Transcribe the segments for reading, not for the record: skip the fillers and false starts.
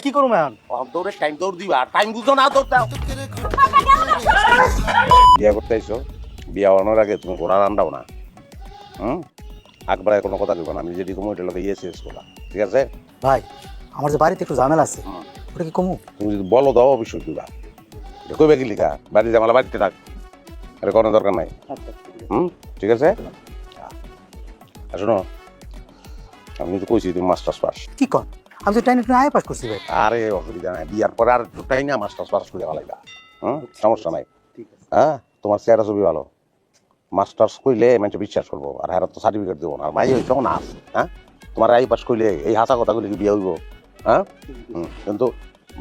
কি করুম এখন? দৌড়ে টাইম দৌড় দিবা টাইম বুঝো না দৌড় দাও বিয়া করতে আইছো বিয়া হওয়ার আগে তুমি ঘোড়া রান্নাও না আকবার কোনো কথা কইবা না আমি যদি তুমি ওইটা লোকে শেষ করবা ঠিক আছে ভাই আমার যে বাড়িতে একটু ঝামেলা আছে, ওটা কি কমু? তুমি যদি বলো দাও অবশ্যই দিবা কইবে কি লিখা বাড়ি জামালা বাড়িতে থাক আরে কোনো দরকার নাই ঠিক আছে আর শোনো আমি কিন্তু কইছি তুমি মাস্টার্স পাস কি কর? আমি তো টাইনে আয় পাস করছি ভাই। আরে অসুবিধা নাই বিয়ার পরে আর টাই না মাস্টার্স পাস করে ভালাইবা সমস্যা নাই হ্যাঁ তোমার চেহারা ছবি ভালো মাস্টার্স কইলে মানুষ বিশ্বাস করবো আর হ্যাঁ তো সার্টিফিকেট দেবো না আর মাই হইছ না হ্যাঁ তোমার আই পাস কইলে এই হাসা কথা কইলে কি বিয়ে হইব হ্যাঁ কিন্তু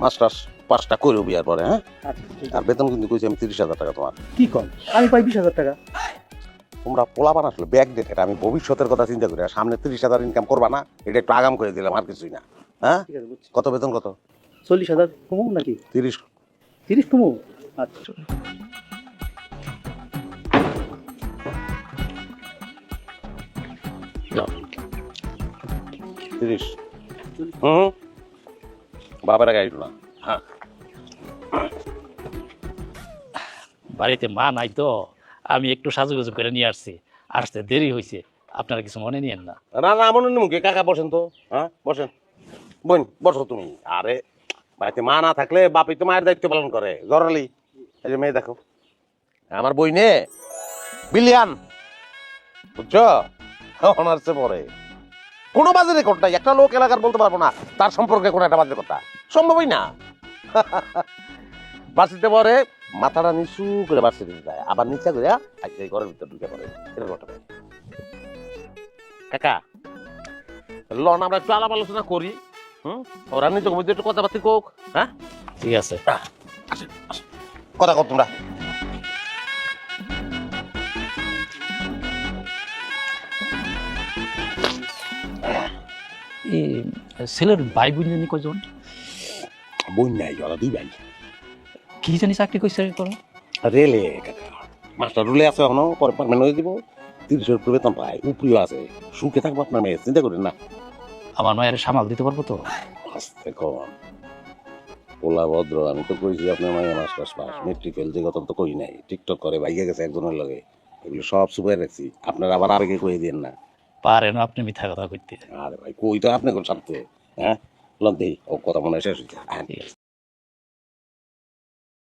মাস্টার্স পাসটা করবো বিয়ার পরে হ্যাঁ আর বেতন কিন্তু কইছি আমি 30,000 টাকা তোমার কি কর? আমি পাই 20,000 টাকা। তোমরা পোলাপান আসলে ব্যাগ ডেট আমি ভবিষ্যতের কথা চিন্তা করি আর সামনে 30,000 ইনকাম করবা না এটা একটু আগাম করে দিলাম আর কিছুই না হ্যাঁ কত বেতন কত 40,000 কমু নাকি? 30 30 কমু? আচ্ছা তিরিশ বাবার আগে আইলো না হ্যাঁ বাড়িতে মা নাই তো আমি একটু সাজুগুজু করে নিয়ে আসতে দেরি হয়েছে, আপনারা কিছু মনে নিয়েন না। না না মনে মুখে কাকা বসেন তো হ্যাঁ বসেন বোন বসো তুমি আরে বাড়িতে মা না থাকলে বাপই তো মায়ের দায়িত্ব পালন করে জরালি এই যে মেয়ে দেখো আমার বই নে বিলিয়ান বুঝছো অনার্সে পড়ে কোনো বাজে রেকর্ড নাই একটা লোক এলাকার বলতে পারবো না তার সম্পর্কে কোনো একটা বাজে কথা সম্ভবই না বাসিতে পরে মাথাটা নিচু করে বাসিতে যায় আবার নিচা করে আজকে ঘরের ভিতর ঢুকে পড়ে এরকম একটা কাকা লন আমরা একটু আলাপ আলোচনা করি ওরা নিজের মধ্যে একটু কথাবার্তি কোক হ্যাঁ ঠিক আছে আসেন কথা কর তোমরা এই ছেলের ভাই বোন জানি কয়জন? বই নাই ওরা দুই ভাই কি জানি চাকরি করছে তোরা? রেলে কাকা মাস্টার রুলে আছে এখনো পরে পারমানেন্ট হয়ে দিব 30,000 উপরে বেতন পায় উপরিও আছে সুখে থাকবো আপনার মেয়ে চিন্তা করেন না আমার মায়ের সামাল দিতে পারবো তো? আস্তে কম ওলা ভদ্র আমি তো কইছি আপনার মায়ের মাস্টার্স পাস মেট্রিক ফেল যে কথা তো কই নাই টিকটক করে ভাইয়া গেছে একজনের লগে এগুলো সব সুপার রাখছি আপনারা আবার আরেকে কই দেন না পারেন আপনি মিথ্যা কথা কইতে। আরে ভাই কই তো আপনি কোন সাথে হ্যাঁ লন দেই ও কথা মনে হয় শেষ হইছে ঠিক আছে